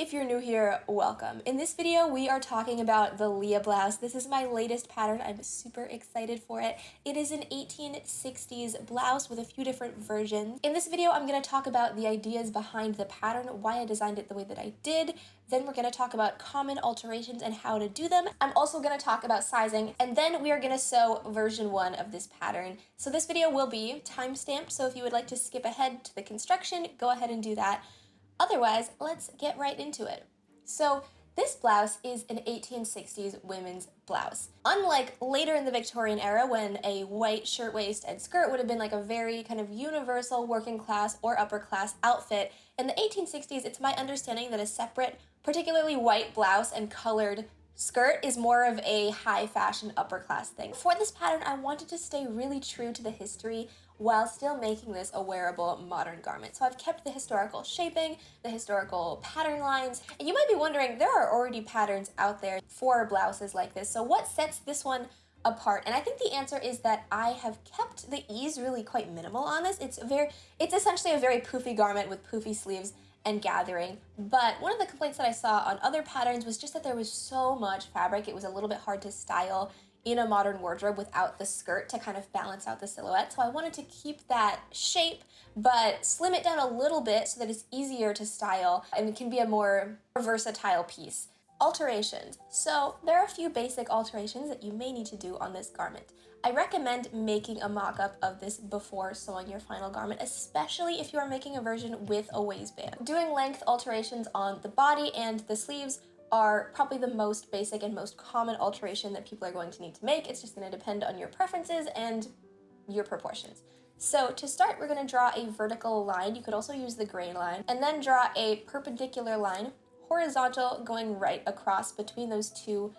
If you're new here, welcome. In this video, we are talking about the Leah blouse. This is my latest pattern. I'm super excited for it. It is an 1860s blouse with a few different versions. In this video, I'm going to talk about the ideas behind the pattern, why I designed it the way that I did. Then we're going to talk about common alterations and how to do them. I'm also going to talk about sizing, and then we are going to sew version 1 of this pattern. So this video will be time-stamped, so if you would like to skip ahead to the construction, go ahead and do that. Otherwise, let's get right into it. So this blouse is an 1860s women's blouse. Unlike later in the Victorian era when a white shirtwaist and skirt would have been like a very kind of universal working class or upper class outfit, in the 1860s it's my understanding that a separate, particularly white blouse and colored skirt is more of a high fashion upper class thing. For this pattern, I wanted to stay really true to the history while still making this a wearable modern garment. So I've kept the historical shaping, the historical pattern lines, and you might be wondering, there are already patterns out there for blouses like this. So what sets this one apart? And I think the answer is that I have kept the ease really quite minimal on this. It's essentially a very poofy garment with poofy sleeves and gathering, but one of the complaints that I saw on other patterns was just that there was so much fabric, it was a little bit hard to style in a modern wardrobe without the skirt to kind of balance out the silhouette. So I wanted to keep that shape, but slim it down a little bit so that it's easier to style and it can be a more versatile piece. Alterations. So there are a few basic alterations that you may need to do on this garment. I recommend making a mock-up of this before sewing your final garment, especially if you are making a version with a waistband. Doing length alterations on the body and the sleeves are probably the most basic and most common alteration that people are going to need to make. It's just going to depend on your preferences and your proportions. So to start, we're going to draw a vertical line. You could also use the grain line, and then draw a perpendicular line, horizontal, going right across between those two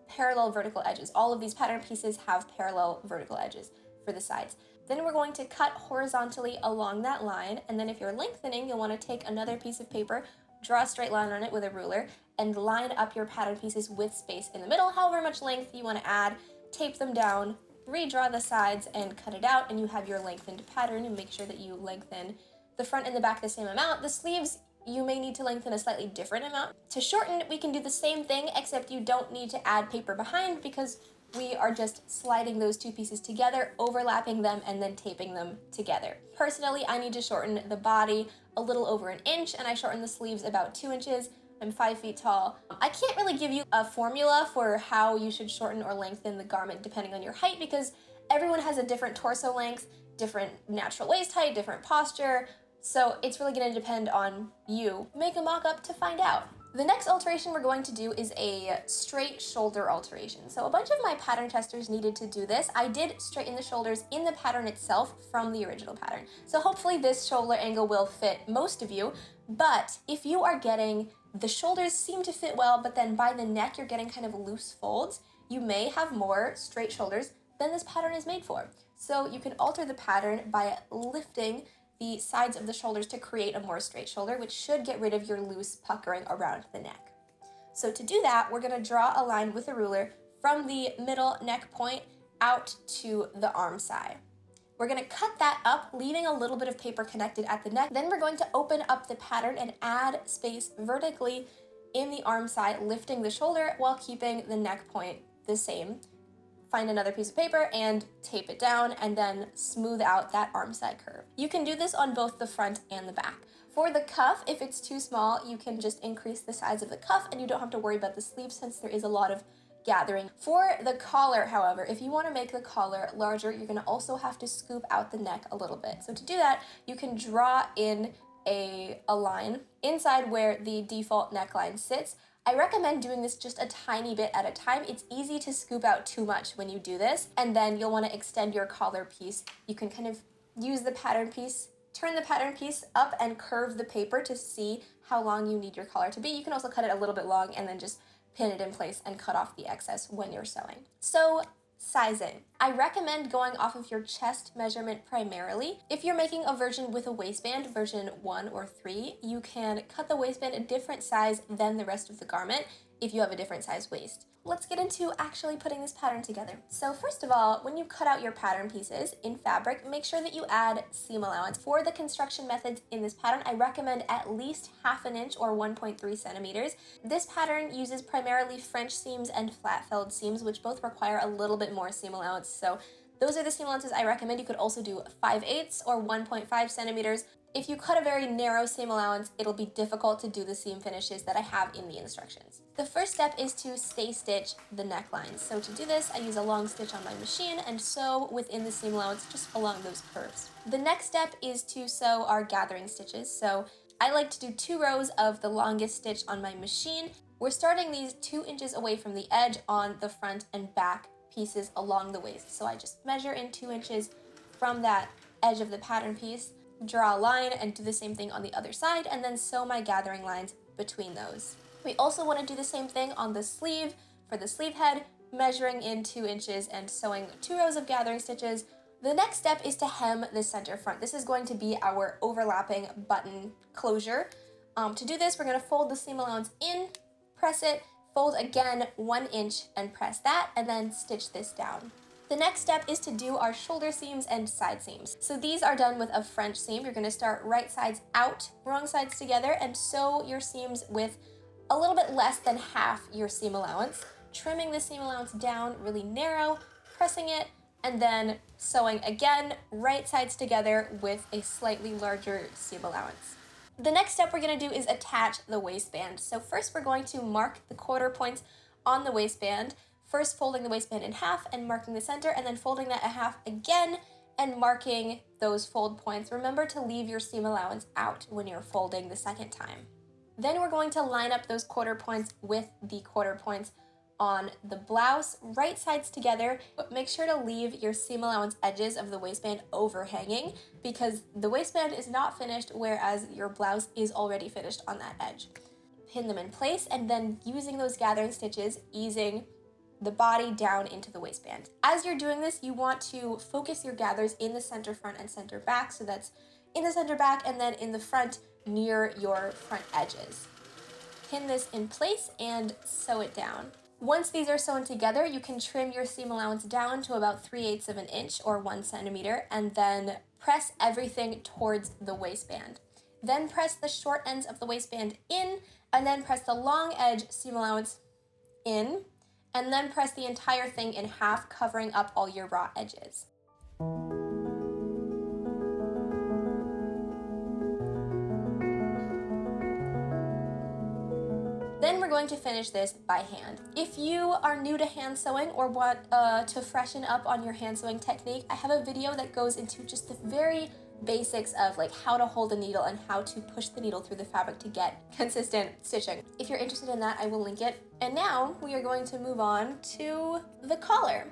parallel vertical edges. All of these pattern pieces have parallel vertical edges for the sides. Then we're going to cut horizontally along that line, and then if you're lengthening, you'll want to take another piece of paper, draw a straight line on it with a ruler, and line up your pattern pieces with space in the middle, however much length you want to add, tape them down, redraw the sides, and cut it out, and you have your lengthened pattern. And make sure that you lengthen the front and the back the same amount. The sleeves, you may need to lengthen a slightly different amount. To shorten, we can do the same thing, except you don't need to add paper behind because we are just sliding those two pieces together, overlapping them, and then taping them together. Personally, I need to shorten the body a little over 1 inch, and I shorten the sleeves about 2 inches. I'm 5 feet tall. I can't really give you a formula for how you should shorten or lengthen the garment depending on your height because everyone has a different torso length, different natural waist height, different posture, so it's really going to depend on you. Make a mock-up to find out. The next alteration we're going to do is a straight shoulder alteration. So a bunch of my pattern testers needed to do this. I did straighten the shoulders in the pattern itself from the original pattern. So hopefully this shoulder angle will fit most of you, but if you are getting the shoulders seem to fit well, but then by the neck you're getting kind of loose folds, you may have more straight shoulders than this pattern is made for. So you can alter the pattern by lifting the sides of the shoulders to create a more straight shoulder, which should get rid of your loose puckering around the neck. So to do that, we're going to draw a line with a ruler from the middle neck point out to the arm side. We're going to cut that up, leaving a little bit of paper connected at the neck. Then we're going to open up the pattern and add space vertically in the arm side, lifting the shoulder while keeping the neck point the same. Find another piece of paper and tape it down and then smooth out that arm side curve. You can do this on both the front and the back. For the cuff, if it's too small, you can just increase the size of the cuff and you don't have to worry about the sleeve since there is a lot of gathering. For the collar, however, if you want to make the collar larger, you're going to also have to scoop out the neck a little bit. So to do that, you can draw in a line inside where the default neckline sits. I recommend doing this just a tiny bit at a time. It's easy to scoop out too much when you do this, and then you'll want to extend your collar piece. You can kind of use the pattern piece, turn the pattern piece up and curve the paper to see how long you need your collar to be. You can also cut it a little bit long and then just pin it in place and cut off the excess when you're sewing. So sizing. I recommend going off of your chest measurement primarily. If you're making a version with a waistband, version 1 or 3, you can cut the waistband a different size than the rest of the garment if you have a different size waist. Let's get into actually putting this pattern together. So first of all, when you cut out your pattern pieces in fabric, make sure that you add seam allowance. For the construction methods in this pattern, I recommend at least 1/2 inch or 1.3 centimeters. This pattern uses primarily French seams and flat felled seams, which both require a little bit more seam allowance. So those are the seam allowances I recommend. You could also do 5/8 or 1.5 centimeters. If you cut a very narrow seam allowance, it'll be difficult to do the seam finishes that I have in the instructions. The first step is to stay stitch the neckline. So to do this, I use a long stitch on my machine and sew within the seam allowance just along those curves. The next step is to sew our gathering stitches. So I like to do 2 rows of the longest stitch on my machine. We're starting these 2 inches away from the edge on the front and back pieces along the waist. So I just measure in 2 inches from that edge of the pattern piece, draw a line and do the same thing on the other side, and then sew my gathering lines between those. We also want to do the same thing on the sleeve for the sleeve head, measuring in 2 inches and sewing 2 rows of gathering stitches. The next step is to hem the center front. This is going to be our overlapping button closure. To do this, we're going to fold the seam allowance in, press it, fold again 1 inch and press that, and then stitch this down. The next step is to do our shoulder seams and side seams. So these are done with a French seam. You're going to start right sides out, wrong sides together, and sew your seams with a little bit less than half your seam allowance, trimming the seam allowance down really narrow, pressing it, and then sewing again right sides together with a slightly larger seam allowance. The next step we're going to do is attach the waistband. So first we're going to mark the quarter points on the waistband, first folding the waistband in half and marking the center, and then folding that in half again and marking those fold points. Remember to leave your seam allowance out when you're folding the second time. Then we're going to line up those quarter points with the quarter points on the blouse, right sides together, but make sure to leave your seam allowance edges of the waistband overhanging because the waistband is not finished, whereas your blouse is already finished on that edge. Pin them in place and then using those gathering stitches, easing the body down into the waistband. As you're doing this, you want to focus your gathers in the center front and center back, so that's in the center back and then in the front near your front edges. Pin this in place and sew it down. Once these are sewn together, you can trim your seam allowance down to about 3/8 of an inch or 1 centimeter, and then press everything towards the waistband. Then press the short ends of the waistband in, and then press the long edge seam allowance in, and then press the entire thing in half, covering up all your raw edges. Then we're going to finish this by hand. If you are new to hand sewing or want to freshen up on your hand sewing technique, I have a video that goes into just the very basics of like how to hold a needle and how to push the needle through the fabric to get consistent stitching. If you're interested in that, I will link it. And now we are going to move on to the collar.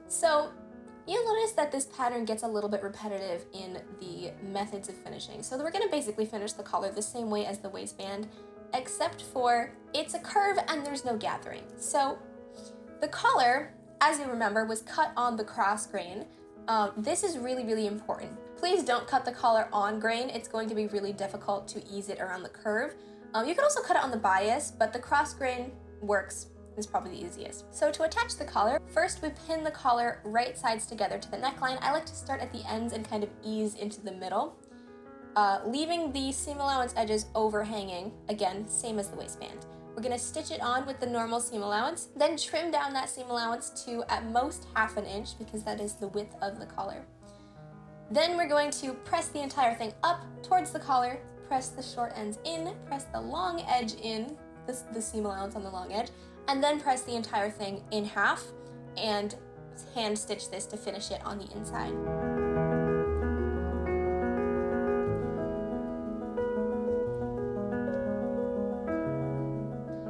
So you'll notice that this pattern gets a little bit repetitive in the methods of finishing. So we're gonna basically finish the collar the same way as the waistband, except for it's a curve and there's no gathering. So the collar, as you remember, was cut on the cross grain. This is really, really important. Please don't cut the collar on grain. It's going to be really difficult to ease it around the curve. You can also cut it on the bias, but the cross grain works. Is probably the easiest. So to attach the collar, first we pin the collar right sides together to the neckline. I like to start at the ends and kind of ease into the middle, leaving the seam allowance edges overhanging, again, same as the waistband. We're gonna stitch it on with the normal seam allowance, then trim down that seam allowance to at most 1/2 inch because that is the width of the collar. Then we're going to press the entire thing up towards the collar, press the short ends in, press the long edge in, the seam allowance on the long edge, and then press the entire thing in half and hand stitch this to finish it on the inside.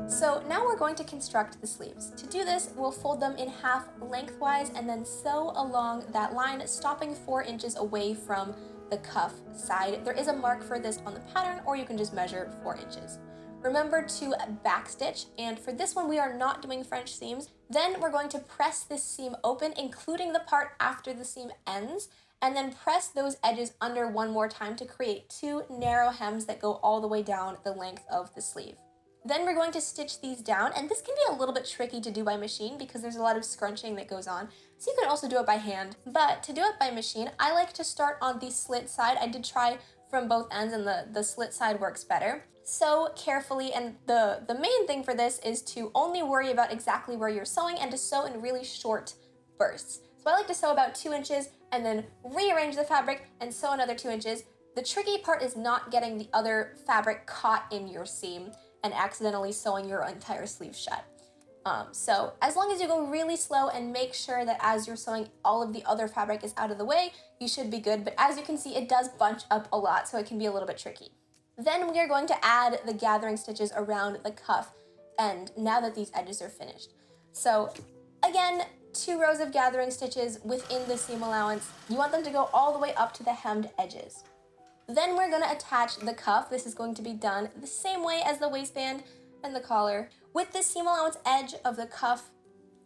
So now we're going to construct the sleeves. To do this, we'll fold them in half lengthwise and then sew along that line, stopping 4 inches away from the cuff side. There is a mark for this on the pattern, or you can just measure 4 inches. Remember to backstitch, and for this one we are not doing French seams. Then we're going to press this seam open, including the part after the seam ends, and then press those edges under one more time to create 2 narrow hems that go all the way down the length of the sleeve. Then we're going to stitch these down, and this can be a little bit tricky to do by machine because there's a lot of scrunching that goes on. So you can also do it by hand, but to do it by machine, I like to start on the slit side. I did try from both ends, and the slit side works better. Sew carefully, and the main thing for this is to only worry about exactly where you're sewing and to sew in really short bursts. So I like to sew about 2 inches and then rearrange the fabric and sew another 2 inches. The tricky part is not getting the other fabric caught in your seam and accidentally sewing your entire sleeve shut. So as long as you go really slow and make sure that as you're sewing all of the other fabric is out of the way, you should be good. But as you can see, it does bunch up a lot, so it can be a little bit tricky. Then we are going to add the gathering stitches around the cuff, and now that these edges are finished. So again, 2 rows of gathering stitches within the seam allowance. You want them to go all the way up to the hemmed edges. Then we're gonna attach the cuff. This is going to be done the same way as the waistband and the collar. With the seam allowance edge of the cuff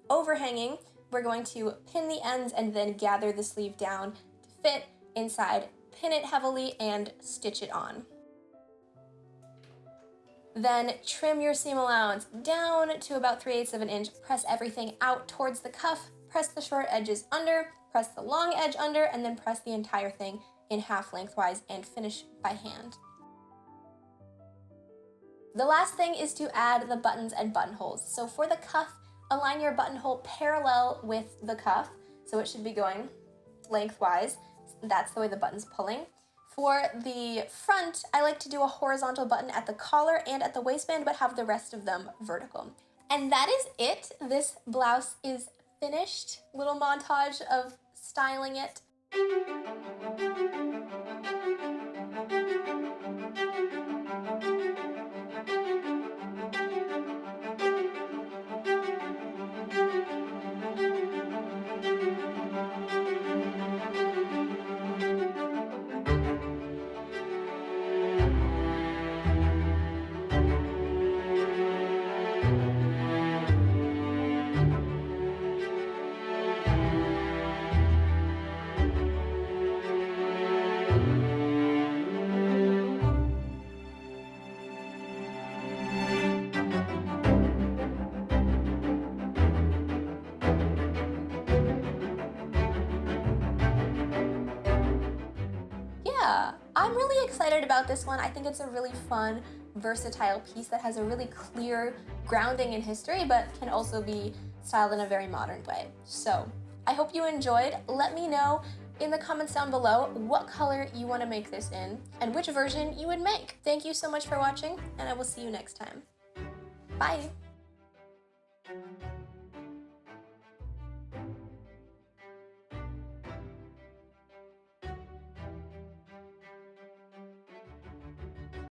overhanging, we're going to pin the ends and then gather the sleeve down to fit inside, pin it heavily, and stitch it on. Then trim your seam allowance down to about 3/8 of an inch, press everything out towards the cuff, press the short edges under, press the long edge under, and then press the entire thing in half lengthwise and finish by hand. The last thing is to add the buttons and buttonholes. So for the cuff, align your buttonhole parallel with the cuff, so it should be going lengthwise. That's the way the button's pulling. For the front, I like to do a horizontal button at the collar and at the waistband, but have the rest of them vertical. And that is it. This blouse is finished. Little montage of styling it. Yeah, I'm really excited about this one. I think it's a really fun, versatile piece that has a really clear grounding in history, but can also be styled in a very modern way. So I hope you enjoyed. Let me know in the comments down below what color you want to make this in and which version you would make. Thank you so much for watching, and I will see you next time. Bye!